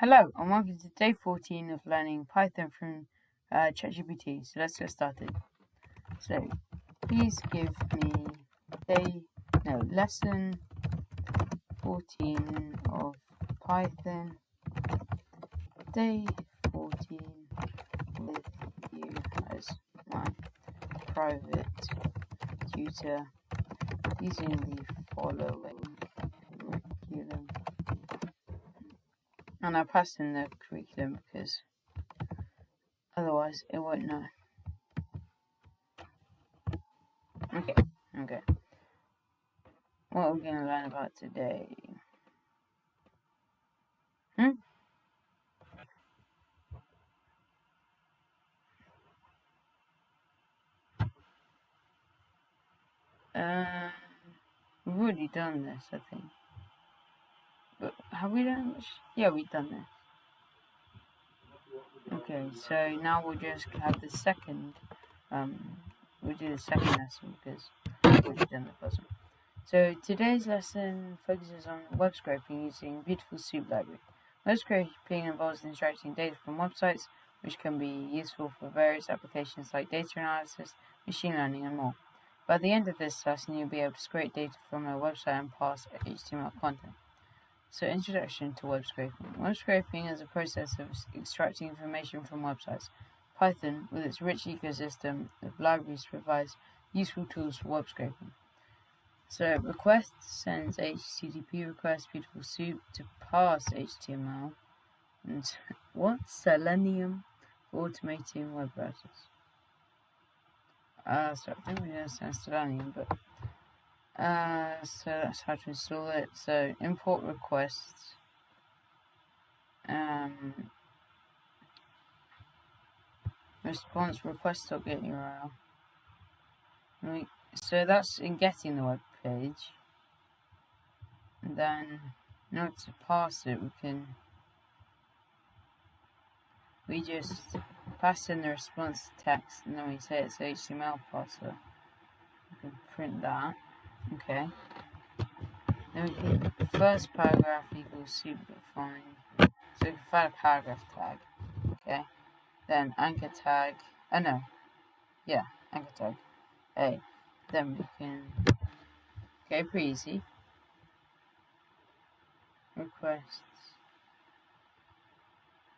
Hello, and welcome to day 14 of learning Python from chatgpt. So let's get started. So please give me lesson 14 of Python, day 14 with you as my private tutor using the following curriculum. And I passed in the curriculum because otherwise it won't know. Okay. What are we going to learn about today? We've already done this, I think. But have we done this? Yeah, we've done this. Okay, so now we'll just have the second, we'll do the second lesson because we've already done the first one. So today's lesson focuses on web scraping using Beautiful Soup library. Web scraping involves extracting data from websites, which can be useful for various applications like data analysis, machine learning, and more. By the end of this lesson, you'll be able to scrape data from a website and parse HTML content. So, introduction to web scraping. Web scraping is a process of extracting information from websites. Python, with its rich ecosystem of libraries, provides useful tools for web scraping. So, request sends HTTP request Beautiful Soup to parse HTML and Selenium for automating web browsers. So I don't really understand Selenium, but so that's how to install it. So import requests. Response request.get URL. So that's in getting the web page. And then in order to parse it, we just pass in the response text, and then we say it's HTML parser. We can print that. Okay. Then we can first paragraph equals soup.find. So we can find a paragraph tag. Okay. Then anchor tag. Anchor tag A. Then we can. Okay, pretty easy. Requests.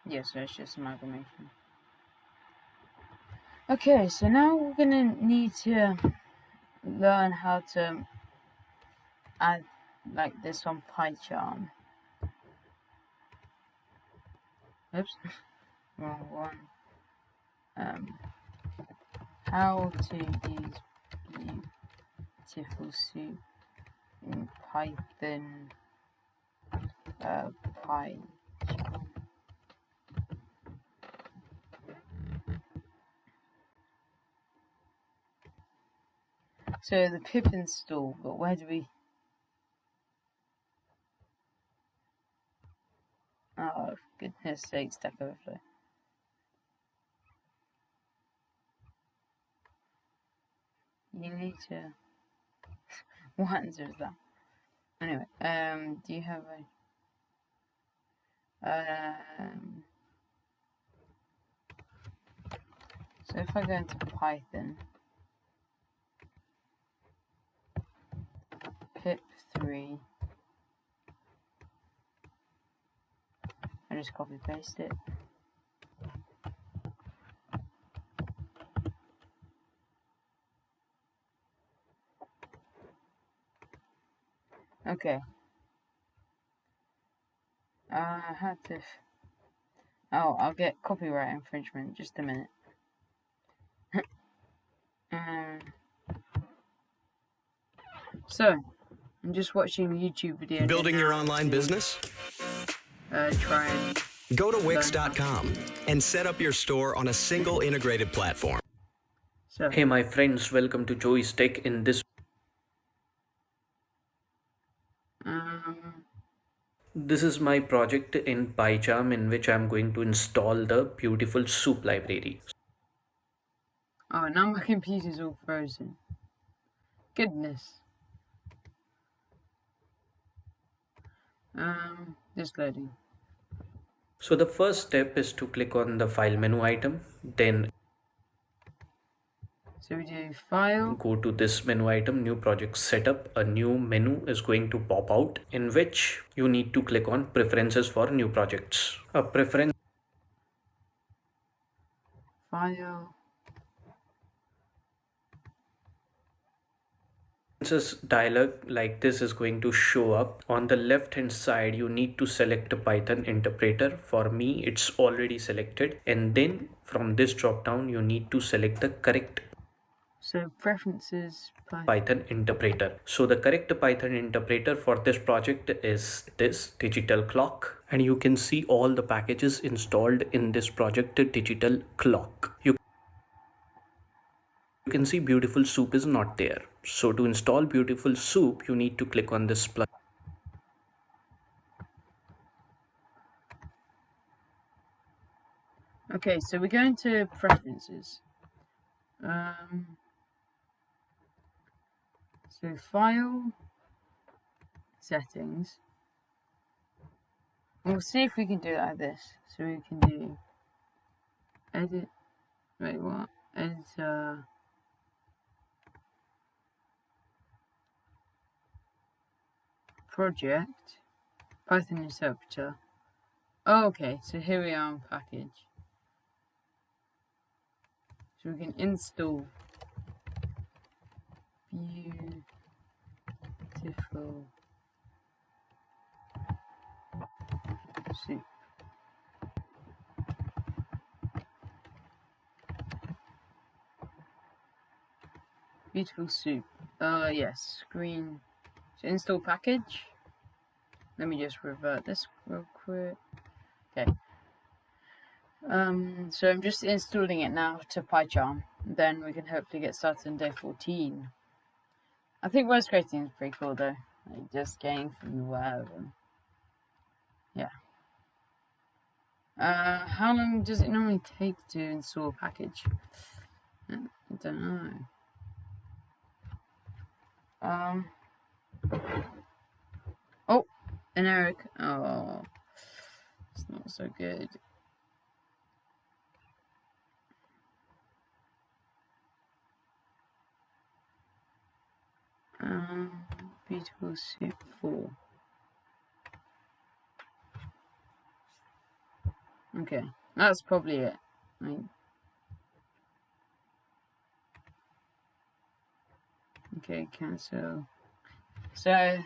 So it's just amalgamation. Okay, so now we're gonna need to learn how to add like this on PyCharm. Oops, wrong one. How to use Beautiful Soup in Python PyCharm. So the pip install, but where do we? Oh, goodness sake, Stack Overflow. You need to. What answer is that? Anyway, do you have so if I go into Python, pip3, I just copy paste it. Okay. I had to. Oh, I'll get copyright infringement. Just a minute. So, I'm just watching a YouTube video. Building your online business? Try and go to Wix.com and set up your store on a single integrated platform. So, hey my friends, welcome to Joey's Tech. In this this is my project in PyCharm in which I'm going to install the Beautiful Soup library. Oh, now my computer's all frozen. Goodness. Just loading. So the first step is to click on the file menu item, then So we do file. go to this menu item, new project setup. A new menu is going to pop out in which you need to click on preferences for new projects. A preference File. dialog like this is going to show up. On the left hand side, you need to select a Python interpreter. For me, it's already selected. And then from this drop down, you need to select the correct So preferences Python interpreter. So the correct Python interpreter for this project is this digital clock. And you can see all the packages installed in this project digital clock. You can see Beautiful Soup is not there. So to install Beautiful Soup, you need to click on this plus. Okay, so we go into preferences. So file, settings. And we'll see if we can do it like this. So we can do edit. Wait, what? Editor. Project. Python interpreter. Oh, okay, so here we are on package. So we can install Beautiful Soup. Beautiful Soup. Yes, screen. So install package. Let me just revert this real quick. Okay. So I'm just installing it now to PyCharm. Then we can hopefully get started on day 14. I think voice creating is pretty cool though. Like just getting from the web and yeah. How long does it normally take to install a package? I don't know. Oh, an error. Oh, it's not so good. Beautiful Soup 4. Okay, that's probably it. Okay, cancel. So,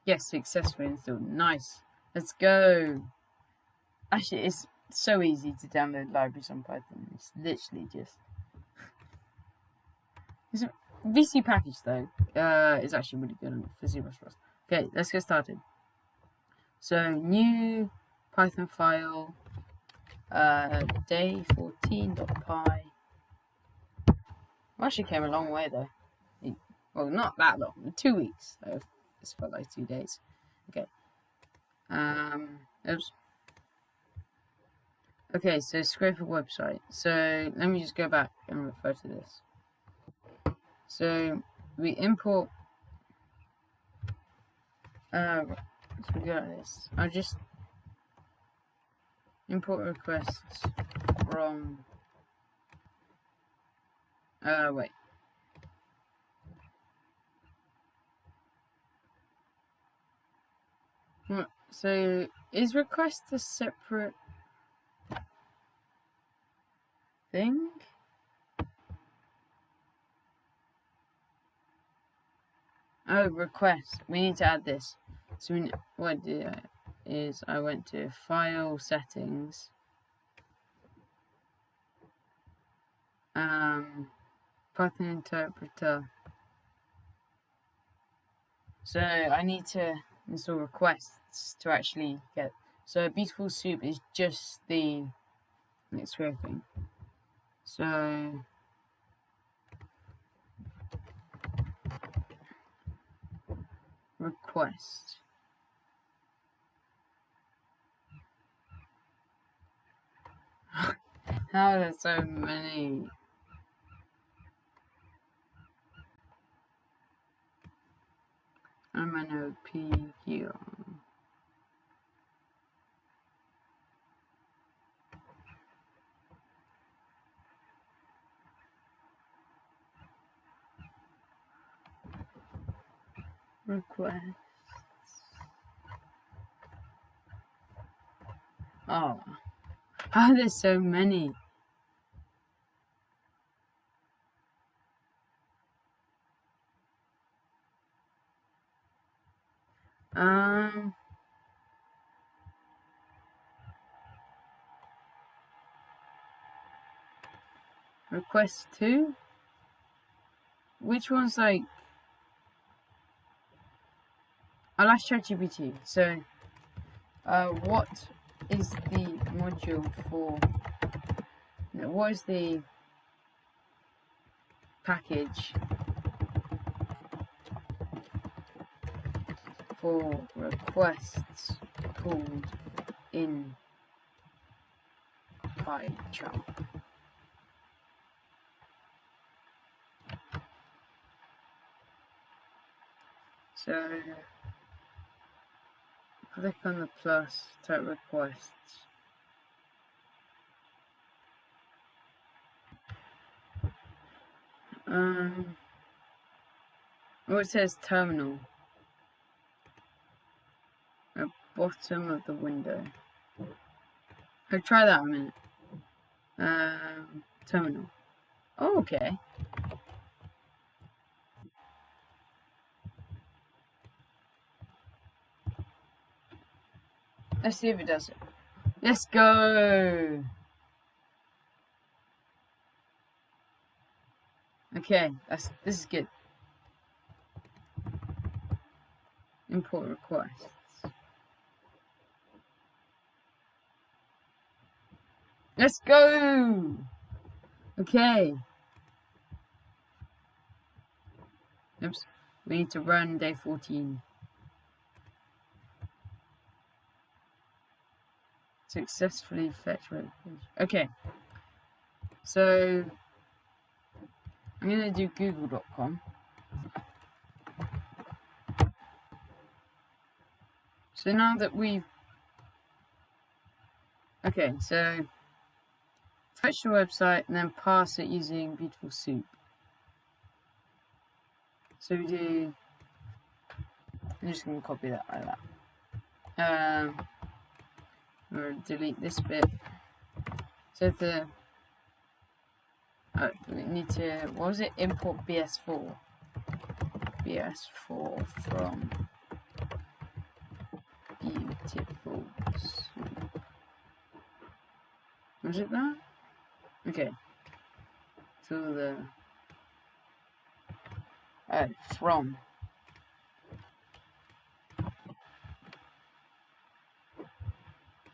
yes, successfully installed. Nice. Let's go. Actually, it's so easy to download libraries on Python. It's literally just. It's a VC package though. Is actually really good for C++. Okay, let's get started. So new Python file. Day 14.py. Actually came a long way though. Well, not that long. 2 weeks. So it's for like 2 days. Okay. Oops. Okay, so scrape a website. So let me just go back and refer to this. So we import. So we got this. I'll just import requests from. Wait. So is request a separate thing? Oh, request. We need to add this. So what I did is I went to File Settings. Python Interpreter. So I need to install requests to actually get. So Beautiful Soup is just the scraping. So request. How are there so many? MNOPQ. request. Oh, there's so many. Request 2? Which one's like... I'll ask ChatGPT. So, what is the module for... No, what is the package for requests called in PyCharm? So, click on the plus, type requests. Oh, it says terminal at bottom of the window. I'll try that a minute. Terminal. Oh, okay. Let's see if it does it. Let's go! Okay, this is good. Import requests. Let's go! Okay. Oops. We need to run day 14. Successfully fetch web page. Okay. So I'm gonna do google.com. So now that we've... Okay, so fetch the website and then parse it using Beautiful Soup. So we do... I'm just gonna copy that like that. We'll delete this bit. So the... we need to... What was it? Import BS4. BS4 from Beautiful Soup. Was it that? Okay. So the... from.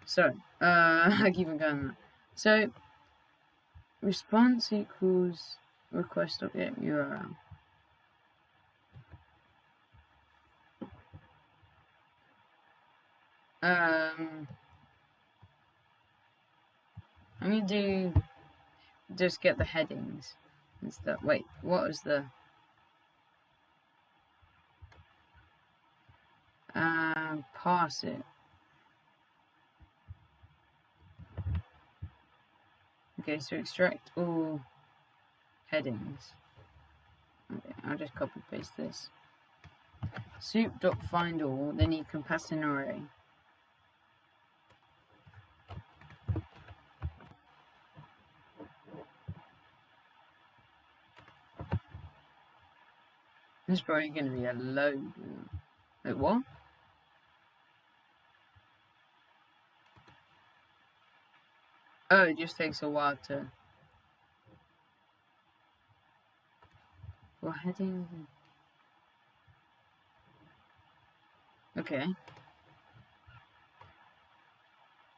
So, I keep on going. So, response equals request object URL. I'm gonna do just get the headings and stuff. Wait, what was the parse it? Okay, so extract all headings. Okay, I'll just copy paste this. Soup.find all, then you can pass an array. There's probably going to be a load. Wait, what? Oh, it just takes a while to... For headings... Okay.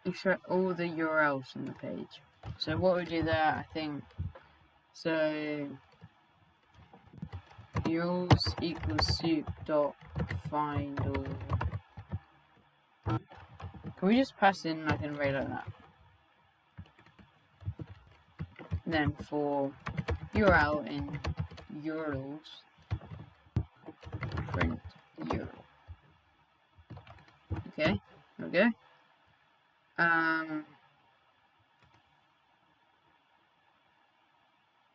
Extract all the URLs from the page. So what we do there, I think... So... URLs equals soup dot find all. Can we just pass in like an array like that? And then for URL in URLs, print URL. Okay, there we go.